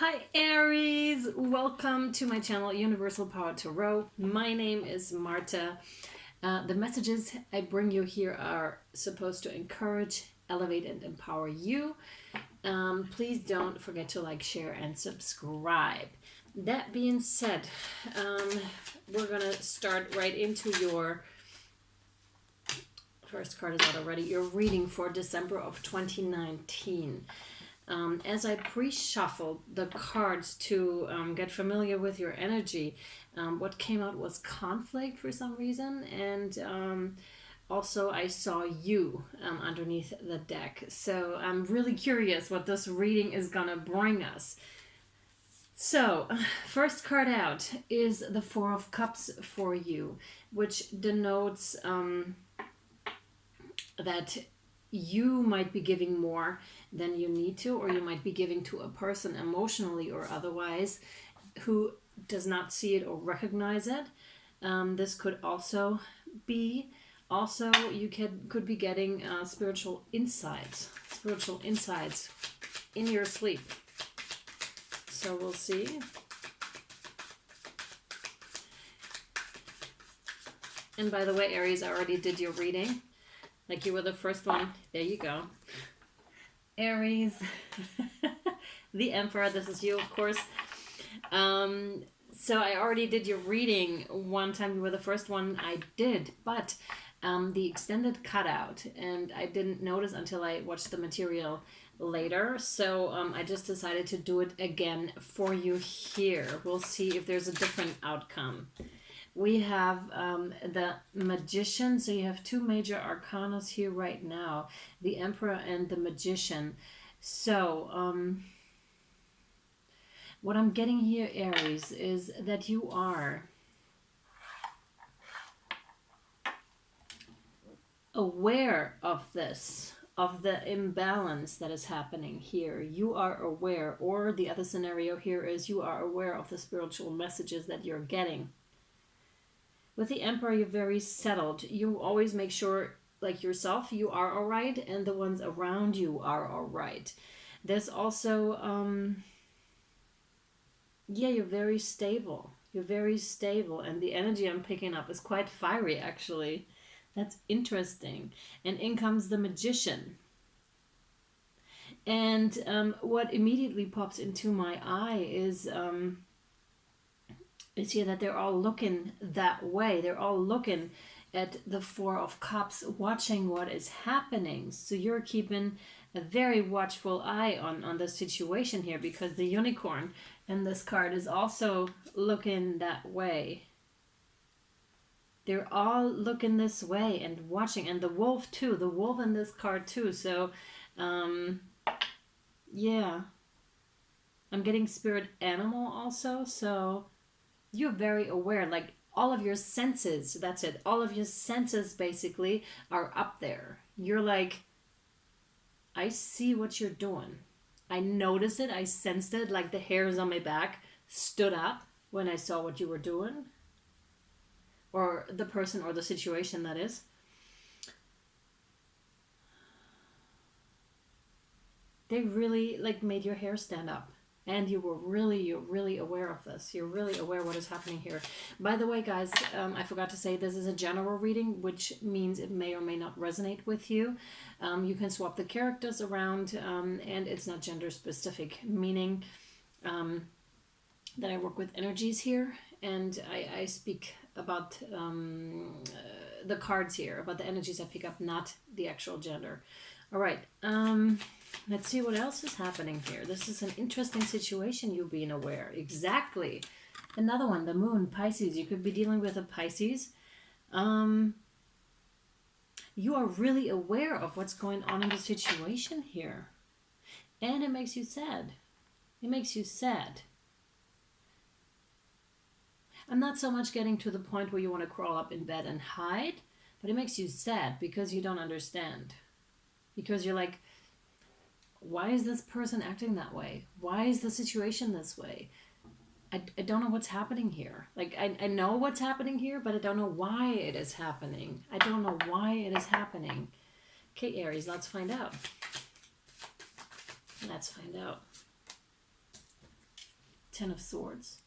Hi Aries, welcome to my channel Universal Power Tarot. My name is Marthe. The messages I bring you here are supposed to encourage, elevate and empower you. Please don't forget to like, share and subscribe. That being said, we're gonna start right into your first card is out already. Your reading for December of 2019. As I pre-shuffled the cards to get familiar with your energy, what came out was conflict for some reason, and also I saw you underneath the deck. So I'm really curious what this reading is gonna bring us. So, first card out is the Four of Cups for you, which denotes that you might be giving more than you need to, or you might be giving to a person emotionally or otherwise who does not see it or recognize it. This could also be, you could be getting spiritual insights in your sleep. So we'll see. And by the way, Aries, I already did your reading. Like you were the first one. There you go. Aries. The Emperor. This is you, of course. So I already did your reading one time. You were the first one I did. But the extended cutout. And I didn't notice until I watched the material later. So I just decided to do it again for you here. We'll see if there's a different outcome. We have the Magician, so you have two major arcanas here right now, the Emperor and the Magician. So, what I'm getting here, Aries, is that you are aware of this, of the imbalance that is happening here. You are aware, or the other scenario here is you are aware of the spiritual messages that you're getting. With the Emperor, you're very settled. You always make sure, like yourself, you are all right, and the ones around you are all right. There's also, you're very stable. You're very stable, and the energy I'm picking up is quite fiery, actually. That's interesting. And in comes the Magician. And what immediately pops into my eye is here that they're all looking that way. They're all looking at the Four of Cups, watching what is happening. So you're keeping a very watchful eye on the situation here, because the Unicorn in this card is also looking that way. They're all looking this way and watching. And the Wolf too. The Wolf in this card too. So, yeah. I'm getting Spirit Animal also. So you're very aware, like all of your senses, that's it. All of your senses basically are up there. You're like, I see what you're doing. I noticed it. I sensed it. Like the hairs on my back stood up when I saw what you were doing. Or the person or the situation, that is. They really like made your hair stand up. And you're really aware of this. You're really aware what is happening here. By the way, guys, I forgot to say this is a general reading, which means it may or may not resonate with you. You can swap the characters around, and it's not gender specific, meaning that I work with energies here, and I speak about the cards here, about the energies I pick up, not the actual gender. All right. Let's see what else is happening here. This is an interesting situation, you being aware. Exactly. Another one, the Moon, Pisces. You could be dealing with a Pisces. You are really aware of what's going on in the situation here. And it makes you sad. It makes you sad. I'm not so much getting to the point where you want to crawl up in bed and hide, but it makes you sad because you don't understand. Because you're like, why is this person acting that way? Why is the situation this way? I don't know what's happening here. Like, I know what's happening here, but I don't know why it is happening. I don't know why it is happening. Okay, Aries, let's find out. Let's find out. Ten of Swords.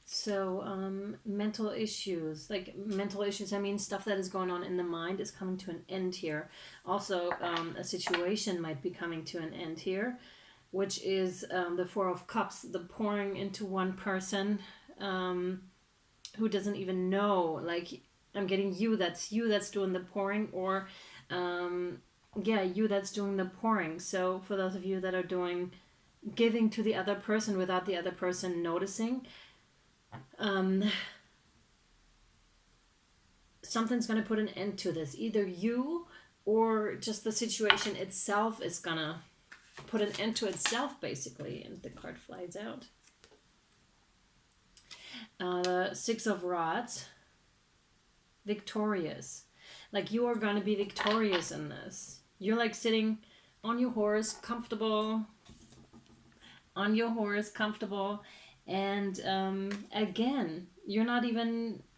So mental issues, I mean stuff that is going on in the mind is coming to an end here. Also a situation might be coming to an end here, which is the Four of Cups, the pouring into one person who doesn't even know, like I'm getting you that's doing the pouring, or you that's doing the pouring. So for those of you that are giving to the other person without the other person noticing, something's going to put an end to this. Either you or just the situation itself is going to put an end to itself, basically. And the card flies out. Six of Rods. Victorious. Like you are going to be victorious in this. You're like sitting on your horse, comfortable. And again,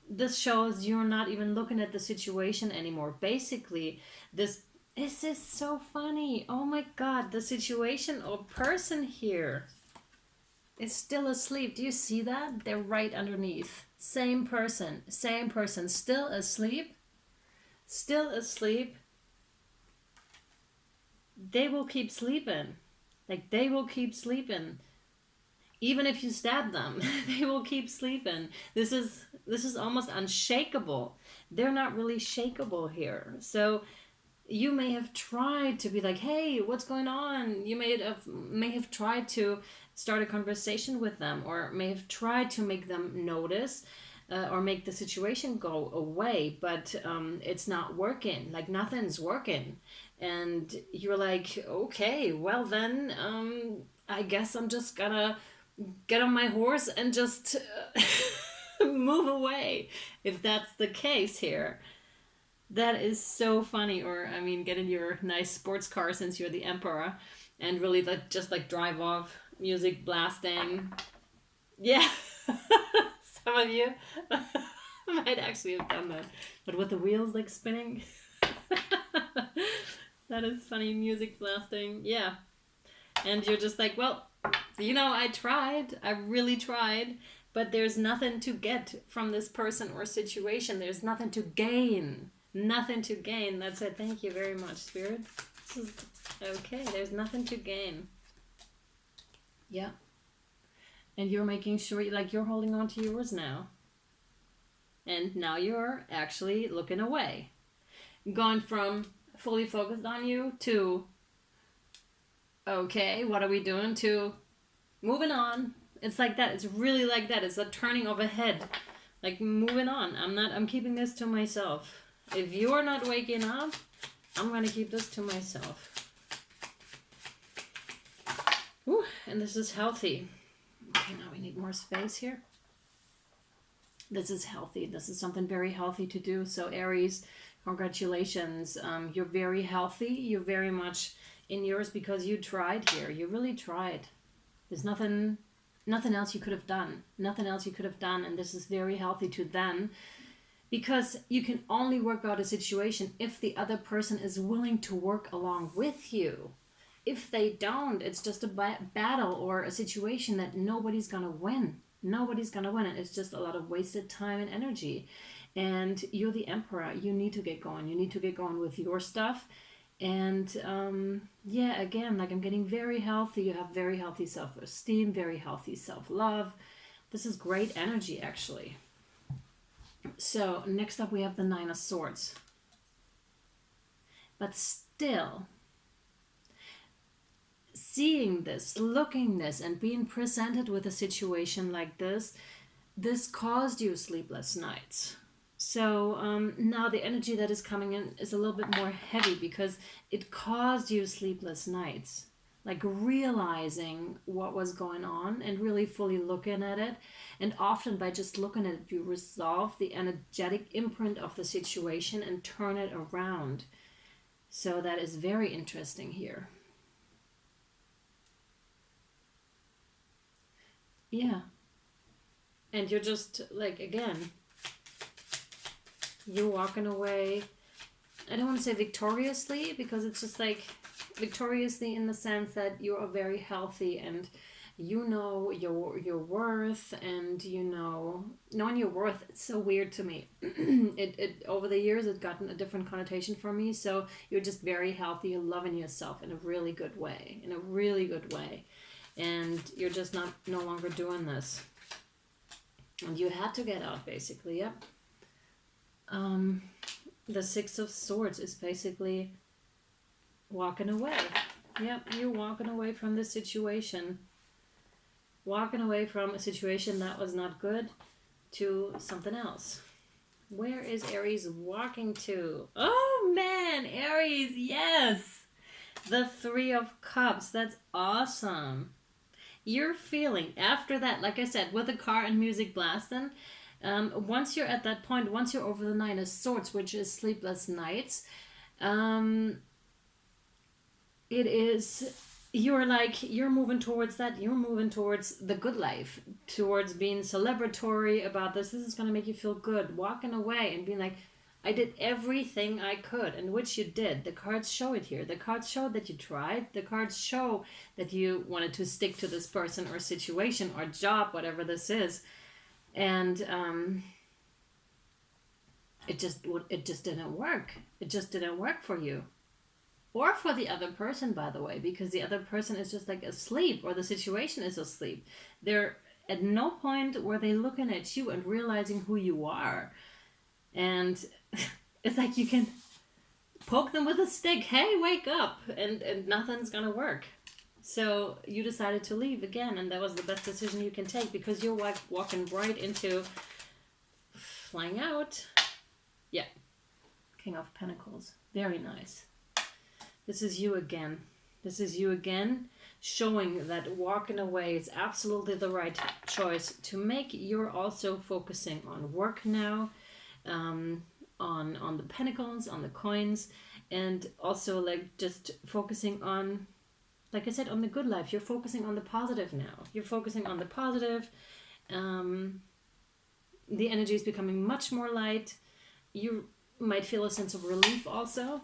this shows you're not even looking at the situation anymore. Basically, this is so funny. Oh my God, the situation or person here is still asleep. Do you see that? They're right underneath. Same person, still asleep. They will keep sleeping. Like they will keep sleeping. Even if you stab them, they will keep sleeping. This is almost unshakable. They're not really shakeable here. So you may have tried to be like, hey, what's going on? You may have tried to start a conversation with them, or may have tried to make them notice or make the situation go away, but it's not working. Like nothing's working. And you're like, okay, well then, I guess I'm just gonna get on my horse and just move away, if that's the case here. That is so funny. Or I mean, get in your nice sports car since you're the emperor and really just drive off, music blasting. Yeah. Some of you might actually have done that, but with the wheels spinning. That is funny. Music blasting. Yeah. And you're just like, well, I really tried, but there's nothing to get from this person or situation. There's nothing to gain. That's it. Thank you very much, Spirit. This is okay. There's nothing to gain. Yeah. And you're making sure you're holding on to yours now. And now you're actually looking away. Gone from fully focused on you to, okay, what are we doing, to moving on. It's like that. It's really like that. It's a turning of a head. Like moving on. I'm keeping this to myself. If you're not waking up, I'm going to keep this to myself. Ooh, and this is healthy. Okay, now we need more space here. This is healthy. This is something very healthy to do. So Aries, congratulations. You're very healthy. You're very much in yours because you tried here. You really tried. There's nothing else you could have done. And this is very healthy to then. Because you can only work out a situation if the other person is willing to work along with you. If they don't, it's just a battle or a situation that nobody's going to win. And it's just a lot of wasted time and energy. And you're the emperor. You need to get going. You need to get going with your stuff. And again, I'm getting very healthy. You have very healthy self-esteem, very healthy self-love. This is great energy, actually. So next up we have the Nine of Swords. But still, seeing this, looking this, and being presented with a situation like this caused you sleepless nights. So now the energy that is coming in is a little bit more heavy because it caused you sleepless nights. Like realizing what was going on and really fully looking at it. And often by just looking at it, you resolve the energetic imprint of the situation and turn it around. So that is very interesting here. Yeah. And you're just again, you're walking away. I don't want to say victoriously because it's just victoriously in the sense that you are very healthy and You know your worth, and you know, knowing your worth, it's so weird to me. It over the years it's gotten a different connotation for me. So you're just very healthy, you're loving yourself in a really good way, and you're just not no longer doing this, and you had to get out, basically. Yep. The Six of Swords is basically walking away. Yep, you're walking away from this situation. Walking away from a situation that was not good to something else. Where is Aries walking to? Oh man, Aries, yes! The Three of Cups, that's awesome. You're feeling, after that, like I said, with the car and music blasting, once you're at that point, once you're over the Nine of Swords, which is sleepless nights, it is, you're moving towards that. You're moving towards the good life, towards being celebratory about this. This is going to make you feel good, walking away and being like, I did everything I could, and which you did. The cards show it here. The cards show that you tried. The cards show that you wanted to stick to this person or situation or job, whatever this is. And it just didn't work. It just didn't work for you. Or for the other person, by the way, because the other person is just like asleep, or the situation is asleep. They're at no point were they looking at you and realizing who you are. And it's like you can poke them with a stick. Hey, wake up. And nothing's going to work. So you decided to leave again, and that was the best decision you can take, because you're walking right into flying out. Yeah. King of Pentacles. Very nice. This is you again. This is you again, showing that walking away is absolutely the right choice to make. You're also focusing on work now, on the pentacles, on the coins, and also like just focusing on, like I said, on the good life. You're focusing on the positive now. You're focusing on the positive. The energy is becoming much more light. You might feel a sense of relief also.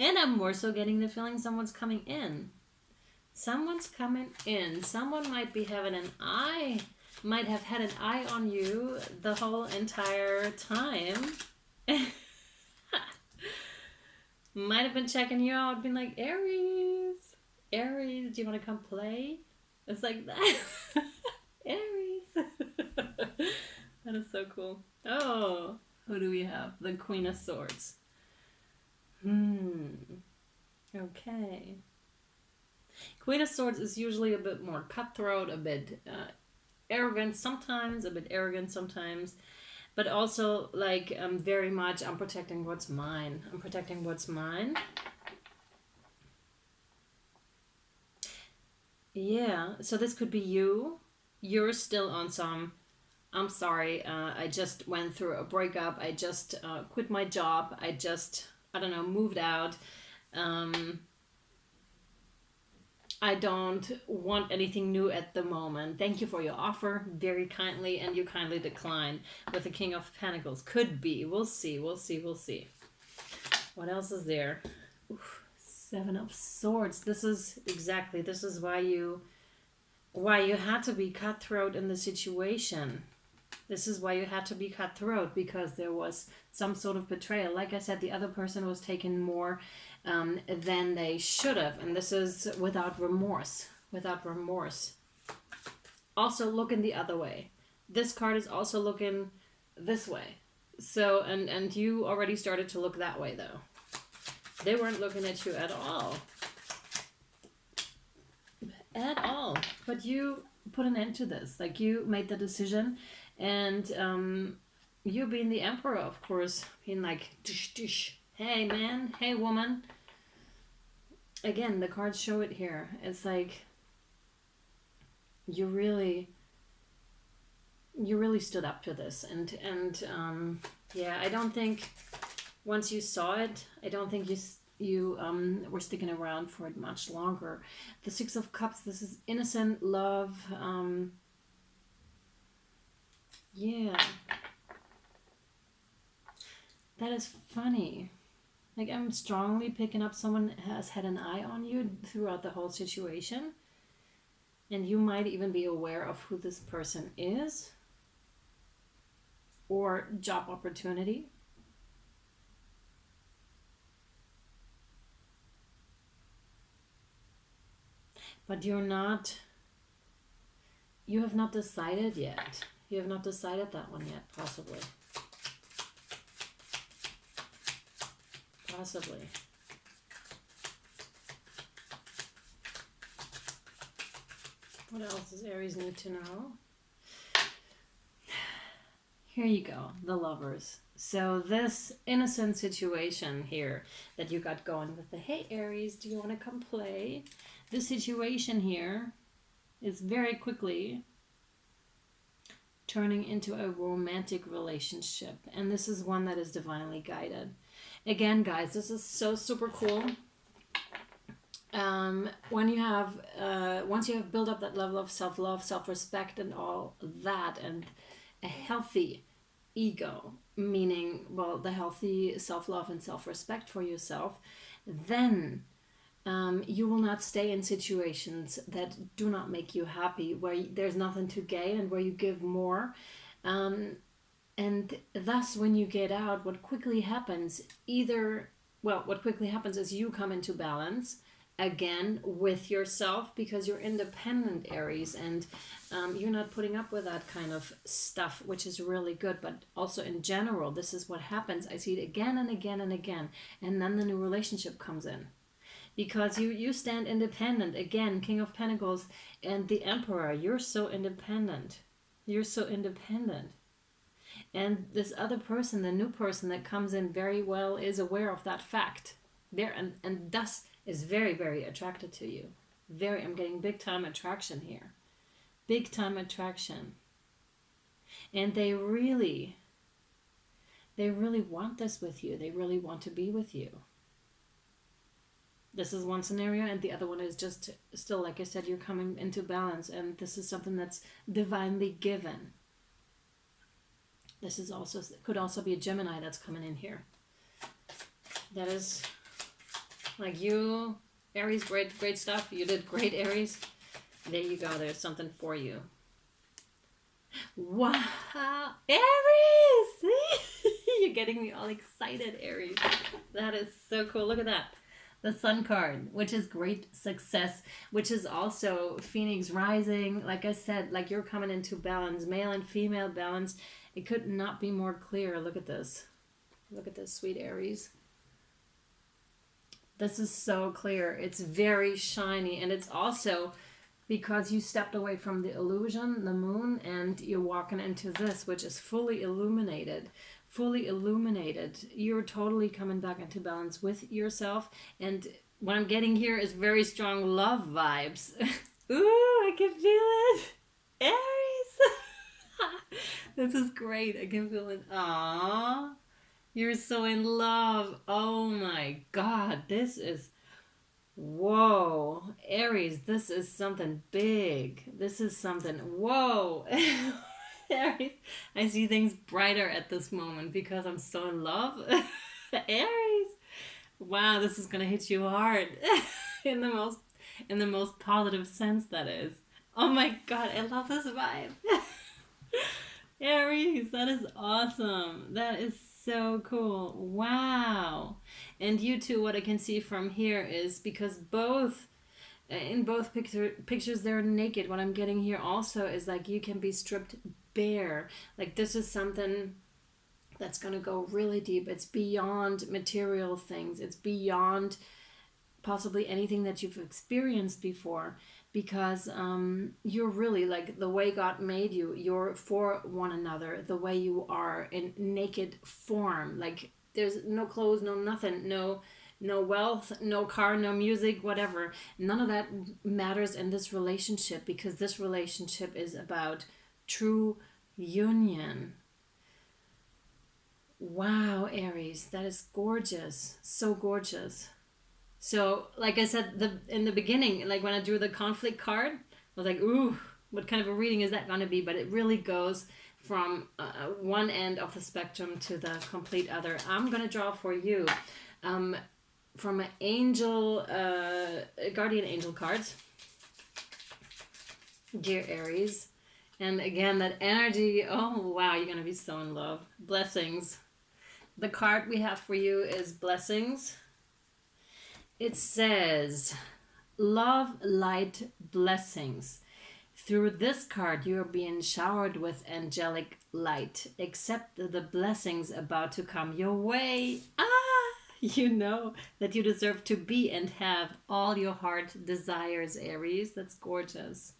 And I'm more so getting the feeling someone's coming in. Someone's coming in. Someone might be having an eye, might have had an eye on you the whole entire time. Might have been checking you out, being like, Aries, do you want to come play? It's like that. Aries. That is so cool. Oh, who do we have? The Queen of Swords. Okay. Queen of Swords is usually a bit more cutthroat, a bit arrogant sometimes, but also like very much, I'm protecting what's mine. Yeah, so this could be you. You're still on some, I'm sorry, I just went through a breakup, I just quit my job, I don't know, moved out. I don't want anything new at the moment. Thank you for your offer, very kindly, and you kindly decline with the King of Pentacles. Could be. We'll see. What else is there? Oof, Seven of Swords. This is why you had to be cutthroat in the situation. This is why you had to be cutthroat, because there was some sort of betrayal. Like I said, the other person was taking more than they should have. And this is without remorse. Also looking the other way. This card is also looking this way. So, and you already started to look that way, though. They weren't looking at you at all. But you put an end to this. Like, you made the decision. And you being the Emperor, of course, being like, dish, dish. Hey, man. Hey, woman. Again, the cards show it here. It's like you really stood up to this. And yeah, I don't think once you saw it, I don't think you were sticking around for it much longer. The Six of Cups, this is innocent love. Yeah. That is funny. Like, I'm strongly picking up someone has had an eye on you throughout the whole situation. And you might even be aware of who this person is. Or job opportunity. But you have not decided yet. You have not decided that one yet, possibly. Possibly. What else does Aries need to know? Here you go, the Lovers. So this innocent situation here that you got going with the, hey Aries, do you want to come play? This situation here is very quickly turning into a romantic relationship. And this is one that is divinely guided. Again, guys, this is so super cool. When you have, once you have built up that level of self-love, self-respect and all that, and a healthy ego, meaning, well, the healthy self-love and self-respect for yourself, then you will not stay in situations that do not make you happy, where there's nothing to gain and where you give more. And thus, when you get out, what quickly happens is you come into balance again with yourself, because you're independent, Aries, and you're not putting up with that kind of stuff, which is really good. But also in general, this is what happens. I see it again and again and again, and then the new relationship comes in, because you stand independent. Again, King of Pentacles and the Emperor, you're so independent. You're so independent. And this other person, the new person that comes in, very well is aware of that fact there, and thus is very, very attracted to you. I'm getting big time attraction here. Big time attraction. And they really want this with you. They really want to be with you. This is one scenario, and the other one is just still, like I said, you're coming into balance, and this is something that's divinely given. This is also, could also be a Gemini that's coming in here. That is, like, you, Aries, great stuff. You did great, Aries. There you go. There's something for you. Wow, Aries! You're getting me all excited, Aries. That is so cool. Look at that. The Sun card, which is great success, which is also Phoenix rising. Like I said, like, you're coming into balance, male and female balance. It could not be more clear. Look at this. Look at this, sweet Aries. This is so clear. It's very shiny, and it's also because you stepped away from the illusion, the moon, and you're walking into this, which is fully illuminated. Fully illuminated. You're totally coming back into balance with yourself. And what I'm getting here is very strong love vibes. Ooh, I can feel it. Aries. This is great. I can feel it. Aww. You're so in love. Oh my God. This is... Whoa. Aries, this is something big. This is something... Whoa. Aries, I see things brighter at this moment because I'm so in love. Aries, wow, this is gonna hit you hard in the most positive sense, that is. Oh my God, I love this vibe. Aries, that is awesome. That is so cool. Wow. And you too, what I can see from here is, because in both pictures they're naked, what I'm getting here also is like you can be stripped bare. Like, this is something that's going to go really deep. It's beyond material things. It's beyond possibly anything that you've experienced before, because you're really, like, the way God made you, you're for one another, the way you are in naked form. Like, there's no clothes, no nothing, no wealth, no car, no music, whatever. None of that matters in this relationship, because this relationship is about true union. Wow, Aries, that is gorgeous. So gorgeous. So, like I said in the beginning, like when I drew the conflict card, I was like, ooh, what kind of a reading is that going to be? But it really goes from one end of the spectrum to the complete other. I'm going to draw for you from an angel, guardian angel cards. Dear Aries. And again, that energy, oh wow, you're going to be so in love. Blessings. The card we have for you is Blessings. It says, love, light, blessings. Through this card, you are being showered with angelic light. Accept the blessings about to come your way. You know that you deserve to be and have all your heart desires, Aries. That's gorgeous.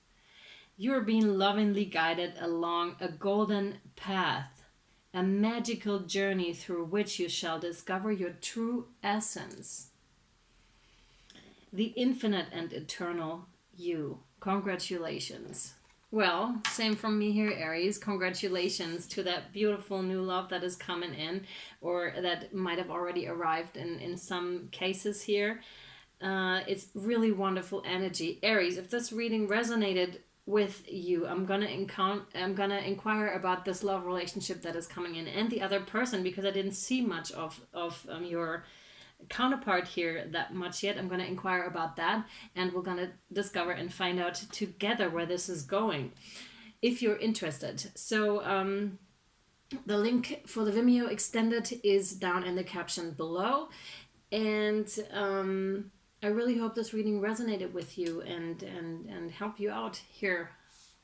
You are being lovingly guided along a golden path, a magical journey through which you shall discover your true essence. The infinite and eternal you. Congratulations. Well, same from me here, Aries. Congratulations to that beautiful new love that is coming in, or that might have already arrived in some cases here. It's really wonderful energy. Aries, if this reading resonated with you, I'm gonna inquire about this love relationship that is coming in and the other person, because I didn't see much of your counterpart here that much yet. I'm going to inquire about that, and we're going to discover and find out together where this is going, if you're interested. So the link for the Vimeo extended is down in the caption below, and I really hope this reading resonated with you and helped you out here,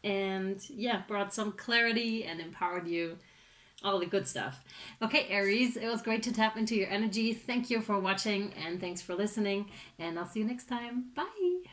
and yeah, brought some clarity and empowered you. All the good stuff. Okay, Aries, it was great to tap into your energy. Thank you for watching, and thanks for listening, and I'll see you next time. Bye.